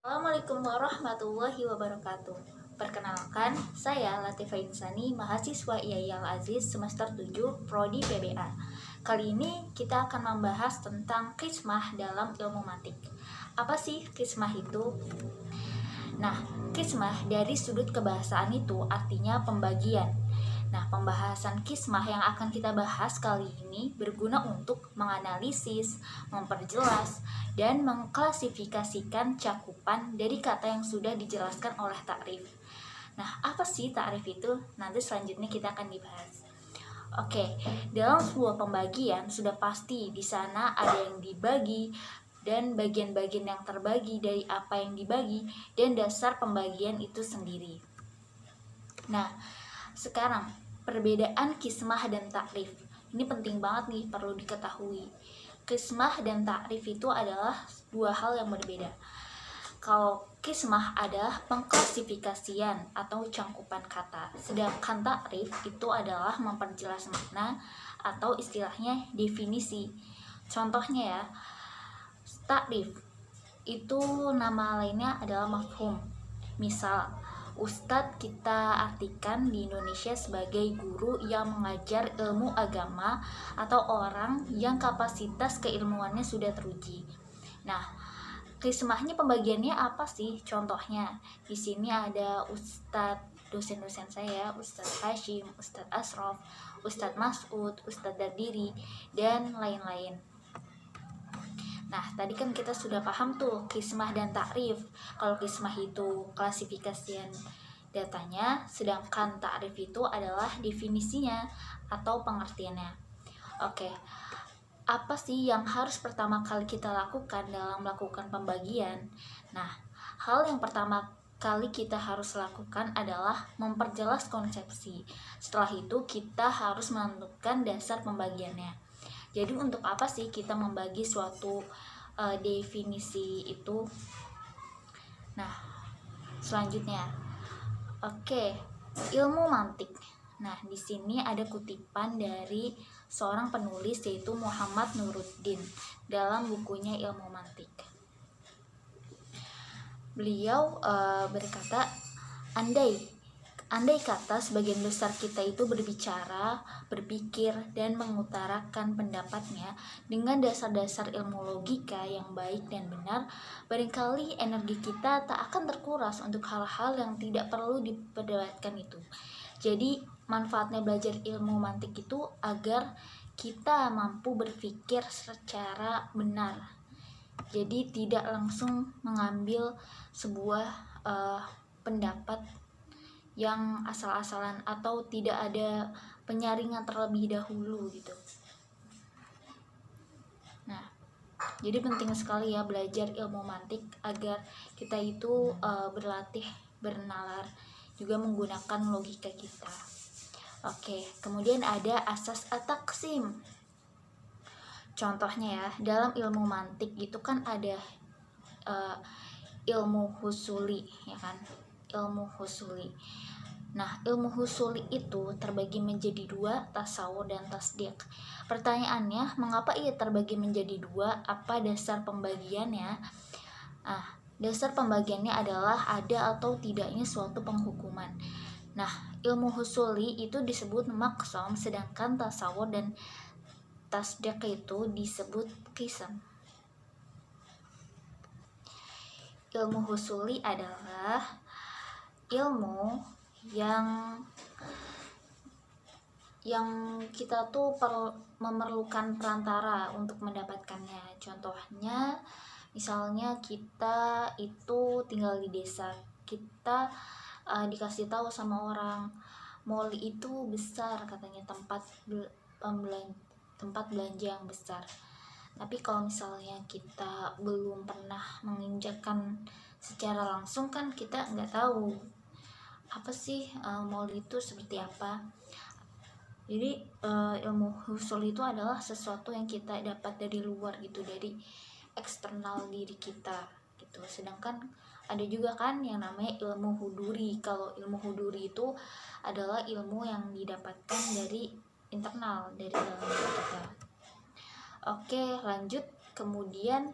Assalamualaikum warahmatullahi wabarakatuh. Perkenalkan, saya Latifah Insani, mahasiswa IAI Al-Aziz semester 7, Prodi PBA. Kali ini kita akan membahas tentang qismah dalam ilmu mantik. Apa sih qismah itu? Nah, qismah dari sudut kebahasaan itu artinya pembagian. Nah, pembahasan qismah yang akan kita bahas kali ini berguna untuk menganalisis, memperjelas, dan mengklasifikasikan cakupan dari kata yang sudah dijelaskan oleh takrif. Nah, apa sih takrif itu? Nanti selanjutnya kita akan dibahas. Oke, dalam sebuah pembagian sudah pasti di sana ada yang dibagi dan bagian-bagian yang terbagi dari apa yang dibagi dan dasar pembagian itu sendiri. Nah, sekarang perbedaan qismah dan takrif. Ini penting banget nih, perlu diketahui. Qismah dan takrif itu adalah dua hal yang berbeda. Kalau qismah adalah pengklasifikasian atau cangkupan kata, sedangkan takrif itu adalah memperjelas makna atau istilahnya definisi. Contohnya ya, takrif itu nama lainnya adalah mafhum. Misal, Ustadz kita artikan di Indonesia sebagai guru yang mengajar ilmu agama atau orang yang kapasitas keilmuannya sudah teruji. Nah, qismahnya pembagiannya apa sih? Contohnya, di sini ada Ustadz, dosen-dosen saya, Ustadz Hashim, Ustadz Asraf, Ustadz Mas'ud, Ustadz Dardiri, dan lain-lain. Nah, tadi kan kita sudah paham tuh qismah dan takrif. Kalau qismah itu klasifikasian datanya, sedangkan takrif itu adalah definisinya atau pengertiannya. Oke, apa sih yang harus pertama kali kita lakukan dalam melakukan pembagian? Nah, hal yang pertama kali kita harus lakukan adalah memperjelas konsepsi. Setelah itu kita harus menentukan dasar pembagiannya. Jadi untuk apa sih kita membagi suatu definisi itu? Nah, selanjutnya, oke, ilmu mantik. Nah, di sini ada kutipan dari seorang penulis yaitu Muhammad Nuruddin dalam bukunya Ilmu Mantik. Beliau berkata, Andai kata sebagian besar kita itu berbicara, berpikir, dan mengutarakan pendapatnya dengan dasar-dasar ilmu logika yang baik dan benar, barangkali energi kita tak akan terkuras untuk hal-hal yang tidak perlu diperdebatkan itu. Jadi, manfaatnya belajar ilmu mantik itu agar kita mampu berpikir secara benar. Jadi, tidak langsung mengambil sebuah pendapat yang asal-asalan atau tidak ada penyaringan terlebih dahulu gitu. Nah, jadi penting sekali ya belajar ilmu mantik agar kita itu berlatih, bernalar, juga menggunakan logika kita. Oke, kemudian ada asas at-taqsim. Contohnya ya, dalam ilmu mantik itu kan ada ilmu husuli, ya kan? Ilmu husuli. Nah, ilmu husuli itu terbagi menjadi dua, tasawur dan tasdiq. Pertanyaannya, mengapa ia terbagi menjadi dua? Apa dasar pembagiannya? Nah, dasar pembagiannya adalah ada atau tidaknya suatu penghukuman. Nah, ilmu husuli itu disebut maqsam, sedangkan tasawur dan tasdiq itu disebut qisam. Ilmu husuli adalah ilmu yang kita tuh memerlukan perantara untuk mendapatkannya. Contohnya, misalnya kita itu tinggal di desa, kita dikasih tahu sama orang mall itu besar katanya, tempat belanja yang besar. Tapi kalau misalnya kita belum pernah menginjakkan secara langsung kan kita nggak tahu apa sih mall itu seperti apa. Jadi ilmu husul itu adalah sesuatu yang kita dapat dari luar gitu, dari eksternal diri kita gitu. Sedangkan ada juga kan yang namanya ilmu huduri. Kalau ilmu huduri itu adalah ilmu yang didapatkan dari internal, dari dalam diri kita. Oke, lanjut. Kemudian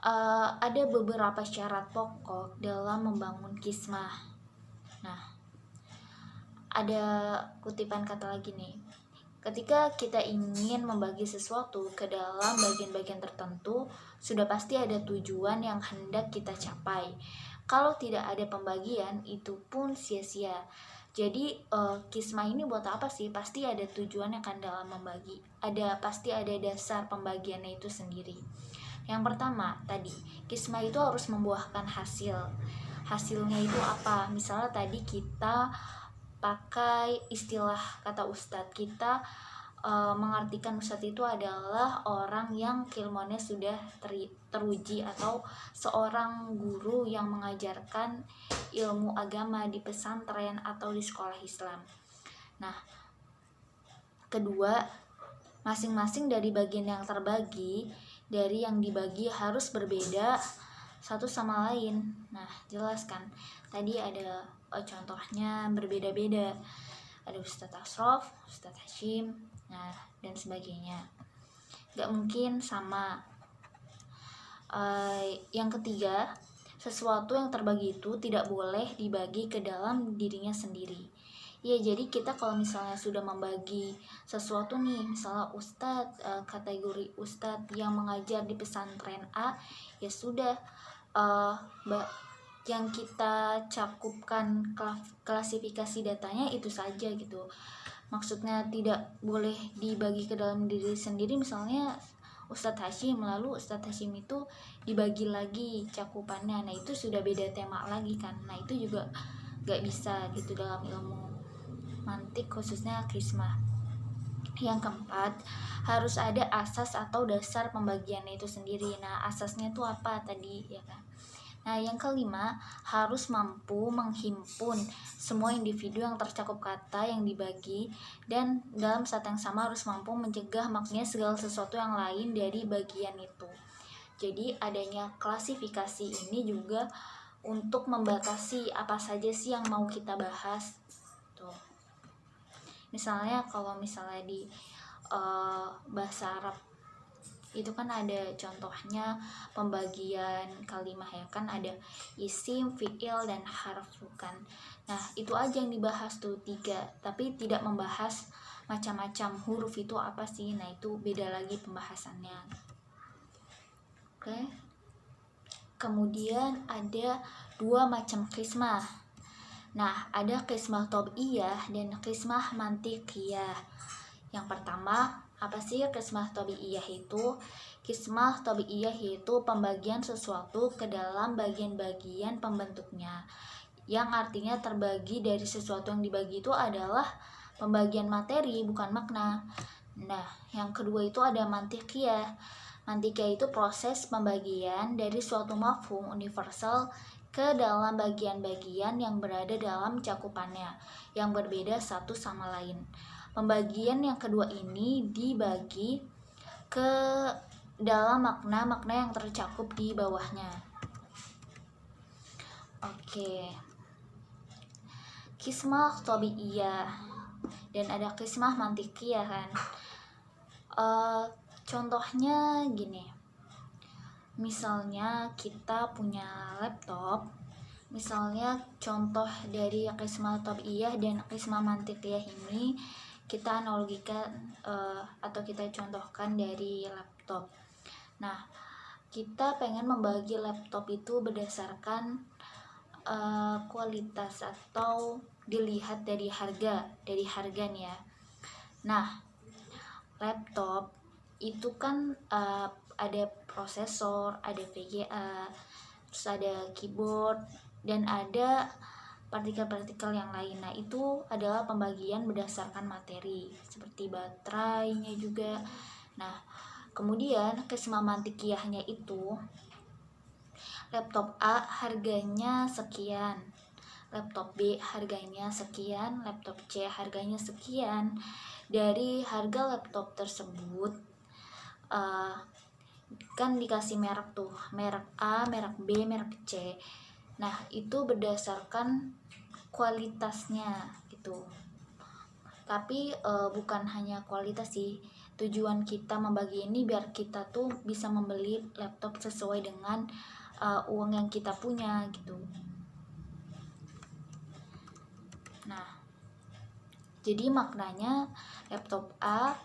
ada beberapa syarat pokok dalam membangun kismah. Nah, ada kutipan kata lagi nih. Ketika kita ingin membagi sesuatu ke dalam bagian-bagian tertentu, sudah pasti ada tujuan yang hendak kita capai. Kalau tidak ada pembagian, itu pun sia-sia. Jadi kismah ini buat apa sih? Pasti ada tujuannya kan dalam membagi. Pasti ada dasar pembagiannya itu sendiri. Yang pertama tadi, kismah itu harus membuahkan hasil. Hasilnya itu apa? Misalnya tadi kita pakai istilah kata ustadz, kita mengartikan ustadz itu adalah orang yang keilmuannya sudah teruji, atau seorang guru yang mengajarkan ilmu agama di pesantren atau di sekolah Islam. Nah, kedua, masing-masing dari bagian yang terbagi dari yang dibagi harus berbeda satu sama lain. Nah, jelas kan? Tadi ada contohnya berbeda-beda. Ada Ustadz Ashraf, Ustadz Hashim, nah dan sebagainya. Gak mungkin sama. Yang ketiga, sesuatu yang terbagi itu tidak boleh dibagi ke dalam dirinya sendiri. Ya, jadi kita kalau misalnya sudah membagi sesuatu nih, misalnya ustadz, kategori ustadz yang mengajar di pesantren A, ya sudah, yang kita cakupkan klasifikasi datanya itu saja gitu. Maksudnya tidak boleh dibagi ke dalam diri sendiri. Misalnya Ustadz Hashim, lalu Ustadz Hashim itu dibagi lagi cakupannya, nah itu sudah beda tema lagi kan. Nah itu juga gak bisa gitu dalam ilmu mantik, khususnya kismah. Yang keempat, harus ada asas atau dasar pembagiannya itu sendiri. Nah, asasnya itu apa tadi ya kan? Nah, yang kelima, harus mampu menghimpun semua individu yang tercakup kata yang dibagi, dan dalam saat yang sama harus mampu mencegah maksudnya segala sesuatu yang lain dari bagian itu. Jadi adanya klasifikasi ini juga untuk membatasi apa saja sih yang mau kita bahas. Tuh. Misalnya kalau misalnya di bahasa Arab itu kan ada contohnya pembagian kalimah ya kan, ada isim, fi'il, dan harf kan. Nah itu aja yang dibahas tuh 3, tapi tidak membahas macam-macam huruf itu apa sih. Nah itu beda lagi pembahasannya. Oke. Kemudian ada 2 macam qismah. Nah ada qismah tabi'iyah dan qismah mantiqiyah. Yang pertama, apa sih qismah tabi'iyah itu? Qismah tabi'iyah itu pembagian sesuatu ke dalam bagian-bagian pembentuknya, yang artinya terbagi dari sesuatu yang dibagi itu adalah pembagian materi, bukan makna. Nah, yang kedua itu ada mantiqiyah. Mantiqiyah itu proses pembagian dari suatu mafhum universal ke dalam bagian-bagian yang berada dalam cakupannya, yang berbeda satu sama lain. Pembagian yang kedua ini dibagi ke dalam makna-makna yang tercakup di bawahnya. Oke. Qismah tabi'iyah dan ada qismah mantiqiyah kan. Contohnya gini. Misalnya kita punya laptop. Misalnya contoh dari qismah tabi'iyah dan qismah mantiqiyah ini kita analogikan atau kita contohkan dari laptop. Nah, kita pengen membagi laptop itu berdasarkan kualitas atau dilihat dari harga nih ya. Nah, laptop itu kan ada prosesor, ada VGA, terus ada keyboard, dan ada partikel-partikel yang lain. Nah itu adalah pembagian berdasarkan materi seperti baterainya juga. Nah kemudian qismah mantiqiyahnya itu laptop A harganya sekian, laptop B harganya sekian, laptop C harganya sekian. Dari harga laptop tersebut kan dikasih merek tuh, merek A, merek B, merek C. Nah itu berdasarkan kualitasnya gitu. Tapi bukan hanya kualitas sih, Tujuan kita membagi ini biar kita tuh bisa membeli laptop sesuai dengan uang yang kita punya gitu. Nah, jadi maknanya laptop A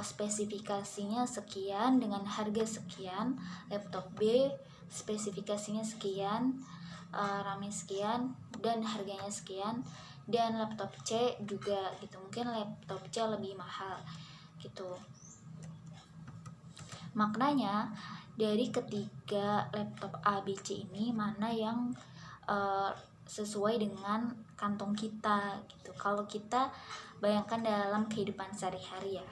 spesifikasinya sekian dengan harga sekian, laptop B spesifikasinya sekian, RAM-nya sekian dan harganya sekian, dan laptop C juga gitu, mungkin laptop C lebih mahal gitu. Maknanya dari ketiga laptop A, B, C ini mana yang sesuai dengan kantong kita gitu. Kalau kita bayangkan dalam kehidupan sehari-hari ya.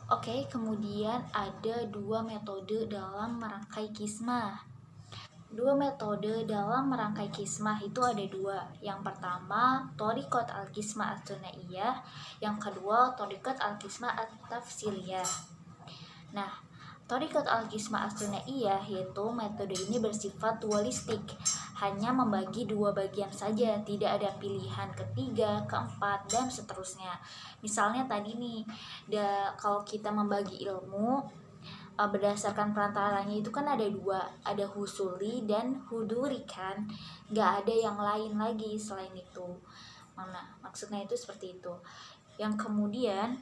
Oke, kemudian ada dua metode dalam merangkai kismah. Dua metode dalam merangkai kismah itu ada dua. Yang pertama, Thoriqat al-Qismah as-Sunaiyah. Yang kedua, Thoriqat al-Qismah at-Tafsiliyah. Nah, Thoriqat al-Qismah as-Sunaiyah yaitu metode ini bersifat dualistik, hanya membagi dua bagian saja, tidak ada pilihan ketiga, keempat, dan seterusnya. Misalnya tadi nih, kalau kita membagi ilmu berdasarkan perantaranya itu kan ada dua, ada husuli dan huduri kan, nggak ada yang lain lagi selain itu. Mana maksudnya itu seperti itu. Yang kemudian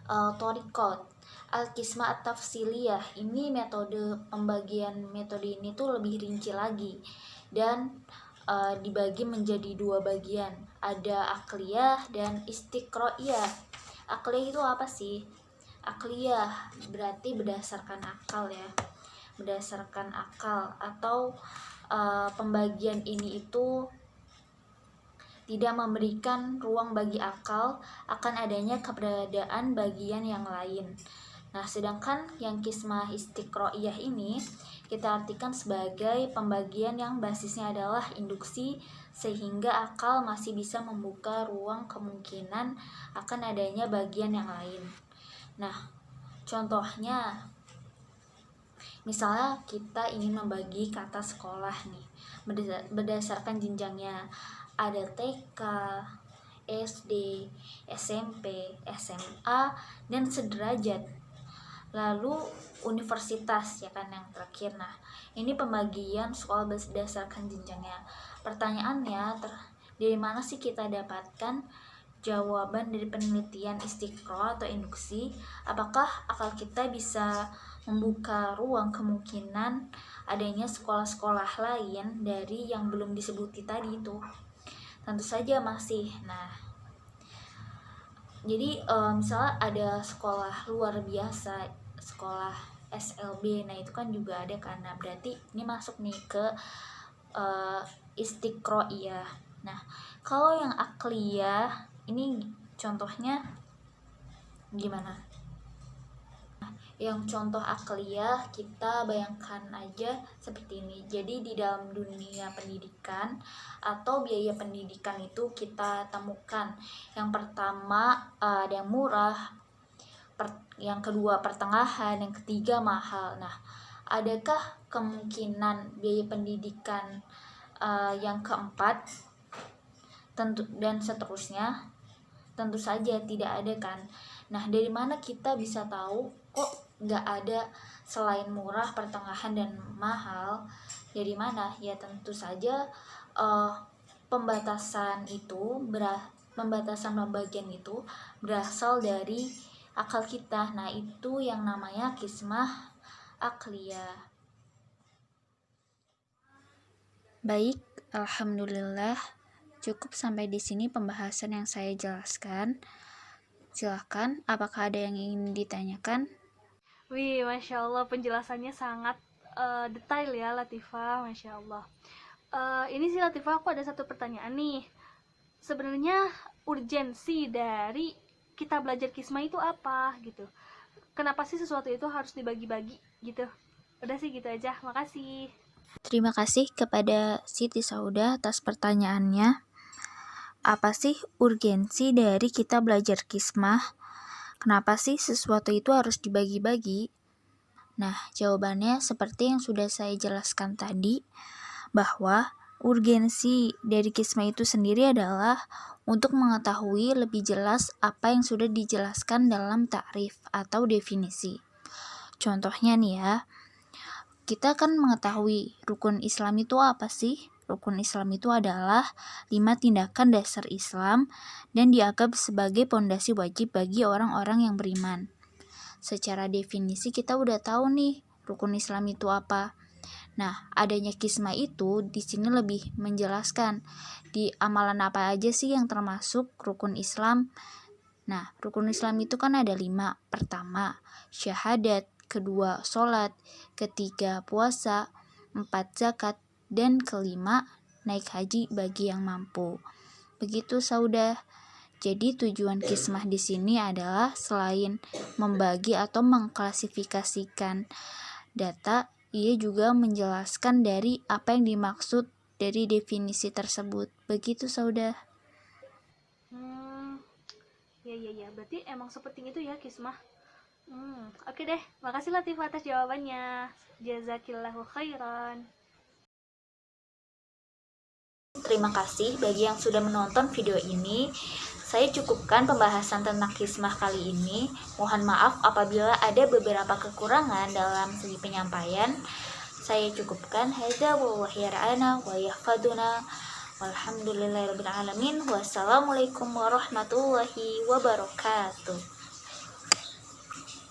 Thoriqat al-Qismah at-Tafsiliyah, ini metode pembagian metode ini tuh lebih rinci lagi dan dibagi menjadi dua bagian, ada akliyah dan istiqro'iyah. Akliyah itu apa sih? Akliyah berarti berdasarkan akal ya, berdasarkan akal, atau pembagian ini itu tidak memberikan ruang bagi akal akan adanya keberadaan bagian yang lain. Nah, sedangkan yang kismah istiqro'iyah ini kita artikan sebagai pembagian yang basisnya adalah induksi, sehingga akal masih bisa membuka ruang kemungkinan akan adanya bagian yang lain. Nah, contohnya misalnya kita ingin membagi kata sekolah nih berdasarkan jenjangnya, ada TK, SD, SMP, SMA, dan sederajat, lalu universitas ya kan yang terakhir. Nah, ini pembagian sekolah berdasarkan jenjangnya. Pertanyaannya, dari mana sih kita dapatkan jawaban dari penelitian istiqro atau induksi? Apakah akal kita bisa membuka ruang kemungkinan adanya sekolah-sekolah lain dari yang belum disebuti tadi itu? Tentu saja masih. Nah, jadi misalnya ada sekolah luar biasa, sekolah SLB, nah itu kan juga ada karena berarti ini masuk nih ke istiqro'iyah. Nah, kalau yang akliyah ini contohnya gimana? Nah, yang contoh akliyah kita bayangkan aja seperti ini. Jadi di dalam dunia pendidikan atau biaya pendidikan itu kita temukan yang pertama ada yang murah, yang kedua pertengahan, yang ketiga mahal. Nah, adakah kemungkinan biaya pendidikan yang keempat tentu dan seterusnya? Tentu saja tidak ada kan. Nah, dari mana kita bisa tahu kok nggak ada selain murah, pertengahan, dan mahal? Dari mana? Ya tentu saja pembatasan pembagian itu berasal dari akal kita. Nah, itu yang namanya kismah akliyah. Baik, alhamdulillah cukup sampai di sini pembahasan yang saya jelaskan. Silahkan, apakah ada yang ingin ditanyakan? Wih, Masya Allah, penjelasannya sangat detail ya Latifah, Masya Allah. Ini sih Latifah, aku ada satu pertanyaan nih. Sebenarnya urgensi dari kita belajar kismah itu apa gitu? Kenapa sih sesuatu itu harus dibagi-bagi gitu? Udah sih gitu aja, makasih. Terima kasih kepada Siti Sauda atas pertanyaannya. Apa sih urgensi dari kita belajar kismah? Kenapa sih sesuatu itu harus dibagi-bagi? Nah, jawabannya seperti yang sudah saya jelaskan tadi, bahwa Urgensi dari kismah itu sendiri adalah untuk mengetahui lebih jelas apa yang sudah dijelaskan dalam takrif atau definisi. Contohnya nih ya, kita kan mengetahui rukun Islam itu apa sih? Rukun Islam itu adalah 5 tindakan dasar Islam dan dianggap sebagai pondasi wajib bagi orang-orang yang beriman. Secara definisi kita udah tahu nih rukun Islam itu apa. Nah, adanya kismah itu di sini lebih menjelaskan di amalan apa aja sih yang termasuk rukun Islam. Nah, rukun Islam itu kan ada 5. Pertama, syahadat. Kedua, sholat. Ketiga, puasa. 4, zakat. Dan kelima, naik haji bagi yang mampu. Begitu Saudah. Jadi tujuan kismah di sini adalah selain membagi atau mengklasifikasikan data, ia juga menjelaskan dari apa yang dimaksud dari definisi tersebut. Begitu Saudah. Ya, berarti emang sepenting itu ya kismah. Oke deh, makasih Latifah atas jawabannya. Jazakillahu khairan. Terima kasih bagi yang sudah menonton video ini. Saya cukupkan pembahasan tentang kismah kali ini. Mohon maaf apabila ada beberapa kekurangan dalam segi penyampaian. Saya cukupkan. Hadza wallahi yar'ana wa yahfaduna. Walhamdulillahirabbil alamin. Wassalamualaikum warahmatullahi wabarakatuh.